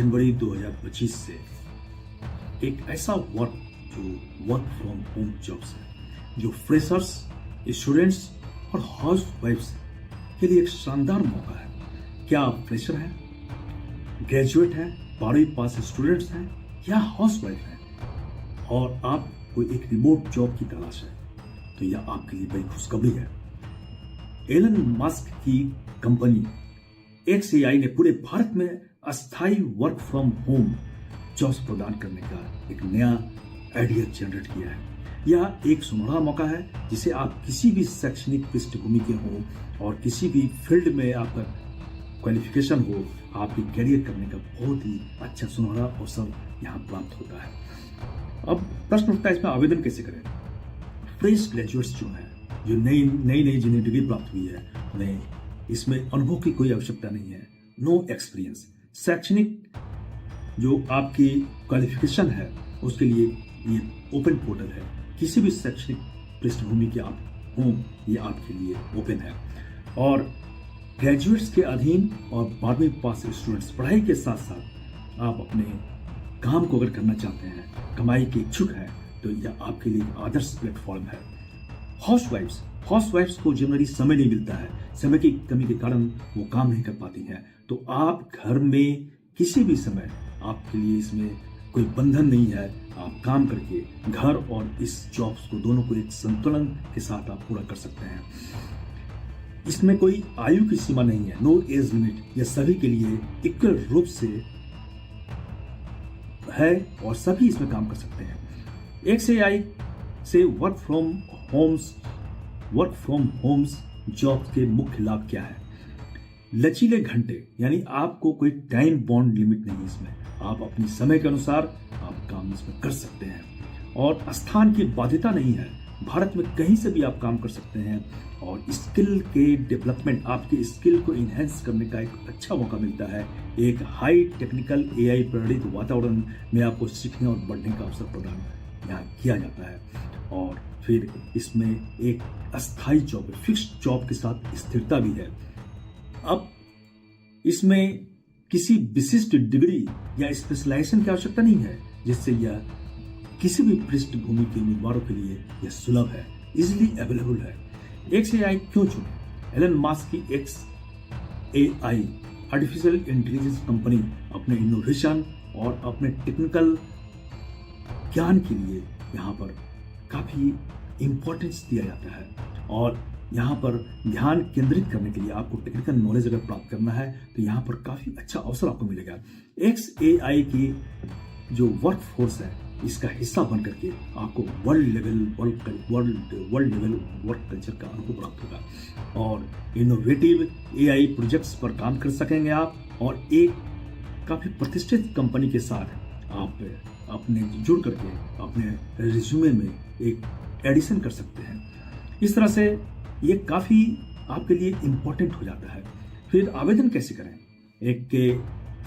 जनवरी 2025 से एक ऐसा वर्क जो वर्क फ्रॉम होम जॉब्स है, जो फ्रेशर्स, स्टूडेंट्स और हाउस वाइफ्स के लिए एक शानदार मौका है। क्या आप फ्रेशर हैं, ग्रेजुएट हैं, 12वीं पास स्टूडेंट्स हैं या हाउस वाइफ हैं और आप कोई एक रिमोट जॉब की तलाश है, तो यह आपके लिए बड़ी खुशखबरी है। एलन मस्क की कंपनी XAI ने पूरे भारत में अस्थायी वर्क फ्रॉम होम जॉब्स प्रदान करने का एक नया आइडिया जनरेट किया है। यह एक सुनहरा मौका है जिसे आप किसी भी शैक्षणिक पृष्ठभूमि के हो और किसी भी फील्ड में आपका क्वालिफिकेशन हो, आपके कैरियर करने का बहुत ही अच्छा सुनहरा अवसर यहाँ प्राप्त होता है। अब प्रश्न उठता है, इसमें आवेदन कैसे करें? फ्रेश ग्रेजुएट्स जो हैं, जो नई जिन्हें डिग्री प्राप्त हुई है, उन्हें इसमें अनुभव की कोई आवश्यकता नहीं है। नो एक्सपीरियंस, शैक्षणिक जो आपकी क्वालिफिकेशन है उसके लिए ये ओपन पोर्टल है। किसी भी शैक्षणिक पृष्ठभूमि के आप हों, ये आपके लिए ओपन है। और ग्रेजुएट्स के अधीन और 12वीं पास स्टूडेंट्स पढ़ाई के साथ साथ आप अपने काम को अगर करना चाहते हैं, कमाई के इच्छुक हैं, तो यह आपके लिए आदर्श प्लेटफॉर्म है। हाउस वाइफ्स को जनरली समय नहीं मिलता है, समय की कमी के कारण वो काम नहीं कर पाती हैं, तो आप घर में किसी भी समय, आपके लिए इसमें कोई बंधन नहीं है। आप काम करके घर और इस जॉब्स को दोनों को एक संतुलन के साथ आप पूरा कर सकते हैं। इसमें कोई आयु की सीमा नहीं है, नो एज लिमिट। यह सभी के लिए इक्वल रूप से है और सभी इसमें काम कर सकते हैं। XAI से वर्क फ्रॉम होम्स जॉब के मुख्य लाभ क्या है? लचीले घंटे, यानी आपको कोई टाइम बाउंड लिमिट नहीं है इसमें। आप अपनी समय के अनुसार आप काम इसमें कर सकते हैं और स्थान की बाध्यता नहीं है। भारत में कहीं से भी आप काम कर सकते हैं और स्किल के डेवलपमेंट, आपके स्किल को इन्हेंस करने का एक अच्छा मौका मिलता है। एक हाई टेक्निकल AI प्रेरित वातावरण में आपको सीखने और बढ़ने का अवसर प्रदान यहाँ किया जाता है। और फिर इसमें एक अस्थायी जॉब, फिक्स्ड जॉब के साथ स्थिरता भी है। अब इसमें किसी विशिष्ट डिग्री या स्पेशलाइजेशन की आवश्यकता नहीं है, जिससे यह किसी भी पृष्ठभूमि के उम्मीदवारों के लिए यह सुलभ है, इजिली अवेलेबल है। XAI क्यों चुने? एलन मस्क की XAI आर्टिफिशियल इंटेलिजेंस कंपनी अपने इनोवेशन और अपने टेक्निकल ज्ञान के लिए यहाँ पर काफी इंपॉर्टेंस दिया जाता है और यहाँ पर ध्यान केंद्रित करने के लिए आपको टेक्निकल नॉलेज अगर प्राप्त करना है तो यहाँ पर काफी अच्छा अवसर आपको मिलेगा। XAI की जो वर्क फोर्स है, इसका हिस्सा बन करके आपको वर्ल्ड लेवल वर्क कल्चर का अनुभव प्राप्त होगा और इनोवेटिव AI प्रोजेक्ट्स पर काम कर सकेंगे आप और एक काफी प्रतिष्ठित कंपनी के साथ आप अपने जुड़ करके अपने रिज्यूमे में एक एडिशन कर सकते हैं। इस तरह से ये काफी आपके लिए इंपॉर्टेंट हो जाता है। फिर आवेदन कैसे करें? एक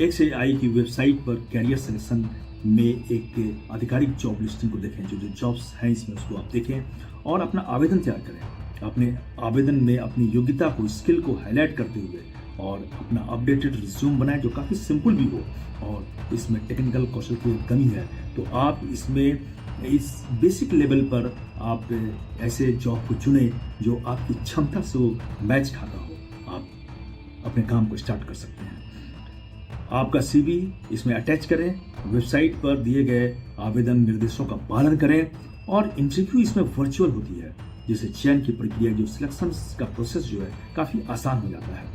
XAI की वेबसाइट पर कैरियर सिलेक्शन में एक आधिकारिक जॉब लिस्टिंग को देखें, जो जॉब्स हैं इसमें उसको आप देखें और अपना आवेदन तैयार करें। अपने आवेदन में अपनी योग्यता को, स्किल को हाईलाइट करते हुए और अपना अपडेटेड रिज्यूम बनाएं जो काफ़ी सिंपल भी हो और इसमें टेक्निकल कौशल की कमी है तो आप इसमें इस बेसिक लेवल पर आप ऐसे जॉब को चुने जो आपकी क्षमता से वो मैच खाता हो। आप अपने काम को स्टार्ट कर सकते हैं। आपका CV इसमें अटैच करें, वेबसाइट पर दिए गए आवेदन निर्देशों का पालन करें और इंटरव्यू इसमें वर्चुअल होती है, जिससे चयन की प्रक्रिया, जो सिलेक्शन का प्रोसेस जो है काफ़ी आसान हो जाता है।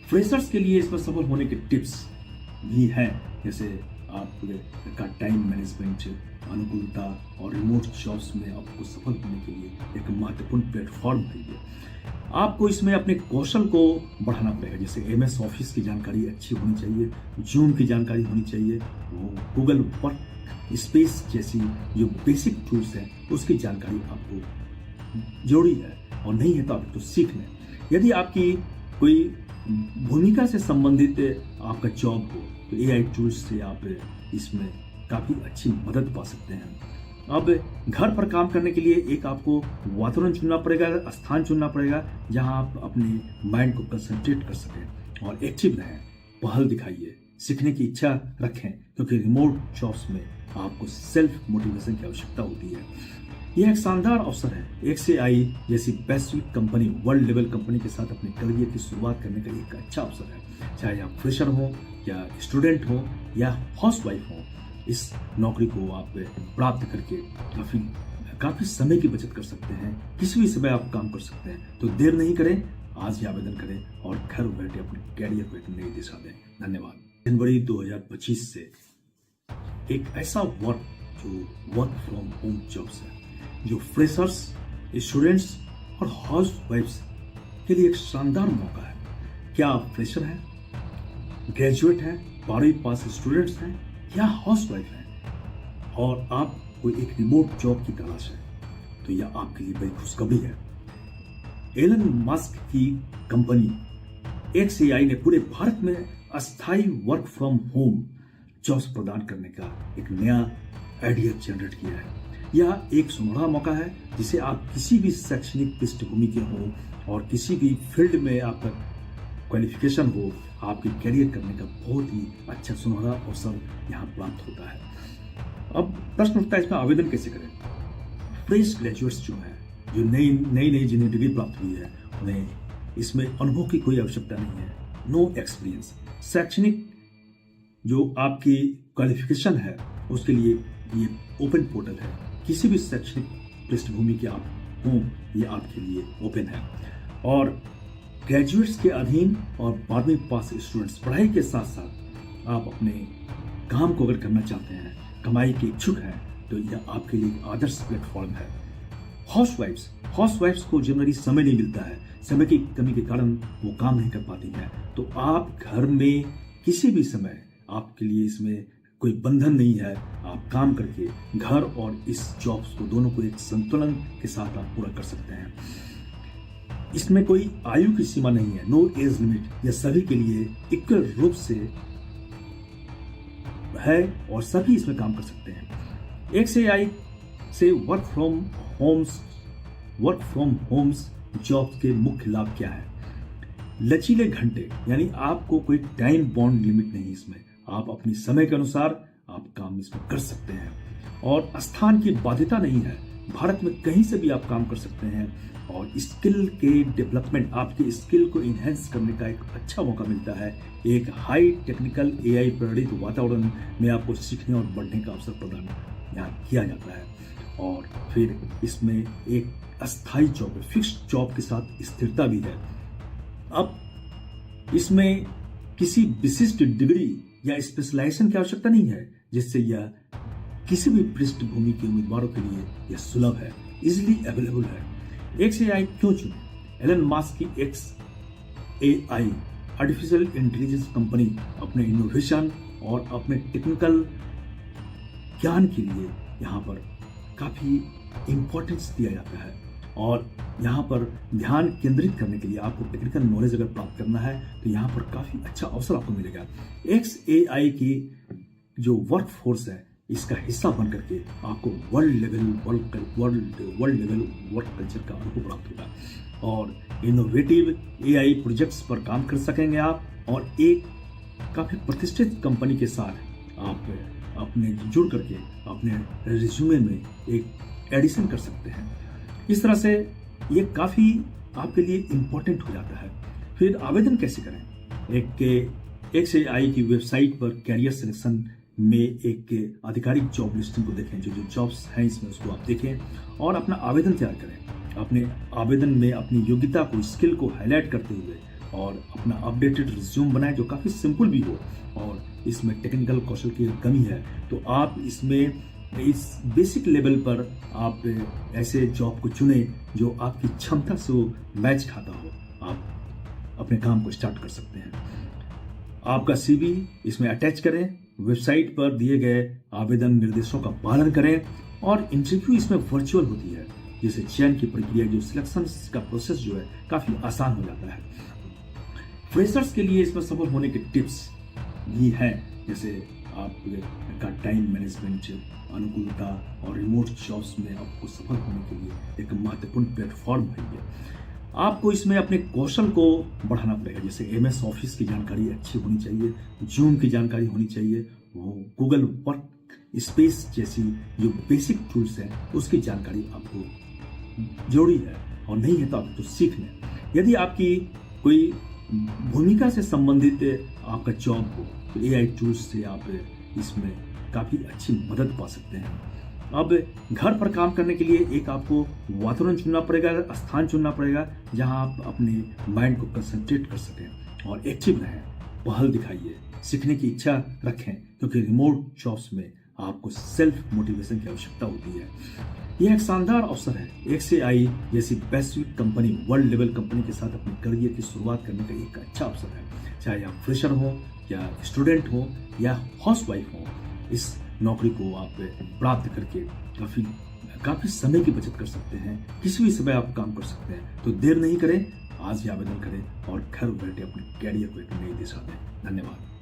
फ्रेशर्स के लिए इसमें सफल होने के टिप्स भी हैं, जैसे आपका टाइम मैनेजमेंट, अनुकूलता और रिमोट जॉब्स में आपको सफल होने के लिए एक महत्वपूर्ण प्लेटफॉर्म है ये। आपको इसमें अपने कौशल को बढ़ाना पड़ेगा, जैसे MS ऑफिस की जानकारी अच्छी होनी चाहिए, जूम की जानकारी होनी चाहिए, वो गूगल वर्क स्पेस जैसी जो बेसिक टूल्स हैं उसकी जानकारी आपको जरूरी है और नहीं है तो आप तो सीख लें। यदि आपकी कोई भूमिका से संबंधित आपका जॉब हो तो AI टूल्स से आप इसमें काफ़ी अच्छी मदद पा सकते हैं। अब घर पर काम करने के लिए एक आपको वातावरण चुनना पड़ेगा, स्थान चुनना पड़ेगा जहां आप अपने माइंड को कंसंट्रेट कर सकें और एक्टिव रहें। पहल दिखाइए, सीखने की इच्छा रखें, क्योंकि रिमोट जॉब्स में आपको सेल्फ मोटिवेशन की आवश्यकता होती है। यह एक शानदार अवसर है। XAI जैसी वैश्विक कंपनी, वर्ल्ड लेवल कंपनी के साथ अपने करियर की शुरुआत करने का एक अच्छा अवसर है। चाहे आप फ्रेशर हो या स्टूडेंट हो या हाउसवाइफ हो, इस नौकरी को आप प्राप्त करके काफी समय की बचत कर सकते हैं। किसी भी समय आप काम कर सकते हैं। तो देर नहीं करें, आज ही आवेदन करें और घर बैठे अपने कैरियर को एक नई दिशा दें। धन्यवाद। जनवरी 2025 से एक ऐसा वर्क फ्रॉम होम जॉब्स है जो फ्रेशर्स, स्टूडेंट्स और हाउसवाइफ्स के लिए एक शानदार मौका है। क्या आप फ्रेशर हैं, ग्रेजुएट हैं, 12वीं पास स्टूडेंट्स हैं या हाउसवाइफ हैं और आप कोई एक रिमोट जॉब की तलाश है, तो यह आपके लिए बड़ी खुशखबरी है। एलन मस्क की कंपनी XAI ने पूरे भारत में अस्थायी वर्क फ्रॉम होम जॉब्स प्रदान करने का एक नया आइडिया जनरेट किया है। यह एक सुनहरा मौका है जिसे आप किसी भी शैक्षणिक पृष्ठभूमि के हो और किसी भी फील्ड में आपका क्वालिफिकेशन हो, आपके करियर करने का बहुत ही अच्छा सुनहरा अवसर यहाँ प्राप्त होता है। अब प्रश्न उठता है, इसमें आवेदन कैसे करें? फ्रेश ग्रेजुएट्स जो है, जो नई जिन्हें डिग्री प्राप्त हुई है, उन्हें इसमें अनुभव की कोई आवश्यकता नहीं है। नो एक्सपीरियंस, शैक्षणिक जो आपकी क्वालिफिकेशन है उसके लिए ये ओपन पोर्टल है। किसी भी शैक्षणिक पृष्ठभूमि के आप हों, ये आपके लिए ओपन है। और ग्रेजुएट्स के अधीन और 12वीं पास स्टूडेंट्स, पढ़ाई के साथ साथ आप अपने काम को अगर करना चाहते हैं, कमाई के इच्छुक हैं, तो यह आपके लिए आदर्श प्लेटफॉर्म है। हाउसवाइफ्स को जनरली समय नहीं मिलता है, समय की कमी के कारण वो काम नहीं कर पाती हैं, तो आप घर में किसी भी समय, आपके लिए इसमें कोई बंधन नहीं है। आप काम करके घर और इस जॉब्स को दोनों को एक संतुलन के साथ आप पूरा कर सकते हैं। इसमें कोई आयु की सीमा नहीं है, नो एज लिमिट। यह सभी के लिए इक्वल रूप से है और सभी इसमें काम कर सकते हैं। XAI से वर्क फ्रॉम होम्स जॉब्स के मुख्य लाभ क्या है? लचीले घंटे, यानी आपको कोई टाइम बाउंड लिमिट नहीं, इसमें आप अपनी समय के अनुसार आप काम इसमें कर सकते हैं और स्थान की बाध्यता नहीं है। भारत में कहीं से भी आप काम कर सकते हैं और स्किल के डेवलपमेंट, आपके स्किल को इन्हेंस करने का एक अच्छा मौका मिलता है। एक हाई टेक्निकल AI प्रेरित वातावरण में आपको सीखने और बढ़ने का अवसर प्रदान यहाँ किया जाता है। और फिर इसमें एक अस्थायी जॉब, फिक्स्ड जॉब के साथ स्थिरता भी है। अब इसमें किसी विशिष्ट डिग्री या स्पेशलाइजेशन की आवश्यकता नहीं है, जिससे यह किसी भी पृष्ठभूमि के उम्मीदवारों के लिए यह सुलभ है, इजिली अवेलेबल है। XAI क्यों चुने? एलन मस्क की XAI आर्टिफिशियल इंटेलिजेंस कंपनी अपने इनोवेशन और अपने टेक्निकल ज्ञान के लिए यहाँ पर काफी इंपॉर्टेंस दिया जाता है और यहाँ पर ध्यान केंद्रित करने के लिए आपको टेक्निकल नॉलेज अगर प्राप्त करना है तो यहाँ पर काफी अच्छा अवसर आपको मिलेगा। XAI की जो वर्क फोर्स है, इसका हिस्सा बन करके आपको वर्ल्ड लेवल वर्क कल्चर का अनुभव प्राप्त होगा और इनोवेटिव AI प्रोजेक्ट्स पर काम कर सकेंगे आप और एक काफी प्रतिष्ठित कंपनी के साथ आप अपने जुड़ करके अपने रिज्यूमे में एक एडिशन कर सकते हैं। इस तरह से ये काफी आपके लिए इम्पोर्टेंट हो जाता है। फिर आवेदन कैसे करें? एक XAI की वेबसाइट पर कैरियर सिलेक्शन में एक आधिकारिक जॉब लिस्टिंग को देखें, जो जॉब्स हैं इसमें उसको आप देखें और अपना आवेदन तैयार करें। अपने आवेदन में अपनी योग्यता को, स्किल को हाईलाइट करते हुए और अपना अपडेटेड रिज्यूम बनाएं जो काफ़ी सिंपल भी हो और इसमें टेक्निकल कौशल की कमी है तो आप इसमें इस बेसिक लेवल पर आप ऐसे जॉब को चुने जो आपकी क्षमता से मैच खाता हो। आप अपने काम को स्टार्ट कर सकते हैं। आपका CV इसमें अटैच करें, वेबसाइट पर दिए गए आवेदन निर्देशों का पालन करें और इंटरव्यू इसमें वर्चुअल होती है, जिससे चयन की प्रक्रिया, जो सिलेक्शन का प्रोसेस जो है काफ़ी आसान हो जाता है। फ्रेशर्स के लिए इसमें सफल होने के टिप्स भी हैं, जैसे आपका टाइम मैनेजमेंट, अनुकूलता और रिमोट जॉब्स में आपको सफल होने के लिए एक महत्वपूर्ण प्लेटफॉर्म है ये। आपको इसमें अपने कौशल को बढ़ाना पड़ेगा। जैसे MS ऑफिस की जानकारी अच्छी होनी चाहिए, जूम की जानकारी होनी चाहिए, वो गूगल वर्क स्पेस जैसी जो बेसिक टूल्स हैं उसकी जानकारी आपको जरूरी है, और नहीं है तो आप तो सीख लें। यदि आपकी कोई भूमिका से संबंधित आपका जॉब हो तो AI टूल्स से आप इसमें काफ़ी अच्छी मदद पा सकते हैं। अब घर पर काम करने के लिए एक आपको वातावरण चुनना पड़ेगा, स्थान चुनना पड़ेगा जहां आप अपने माइंड को कंसंट्रेट कर सकें और एक्टिव रहें, पहल दिखाइए, सीखने की इच्छा रखें, क्योंकि रिमोट जॉब्स में आपको सेल्फ मोटिवेशन की आवश्यकता होती है। यह एक शानदार अवसर है। XAI जैसी वैश्विक कंपनी, वर्ल्ड लेवल कंपनी के साथ अपने करियर की शुरुआत करने का एक अच्छा अवसर है। चाहे आप फ्रेशर हो या स्टूडेंट हो या हाउसवाइफ हो, इस नौकरी को आप प्राप्त करके काफी समय की बचत कर सकते हैं। किसी भी समय आप काम कर सकते हैं। तो देर नहीं करें, आज ही आवेदन करें और घर बैठे अपने कैरियर को एक नई दिशा दें। धन्यवाद।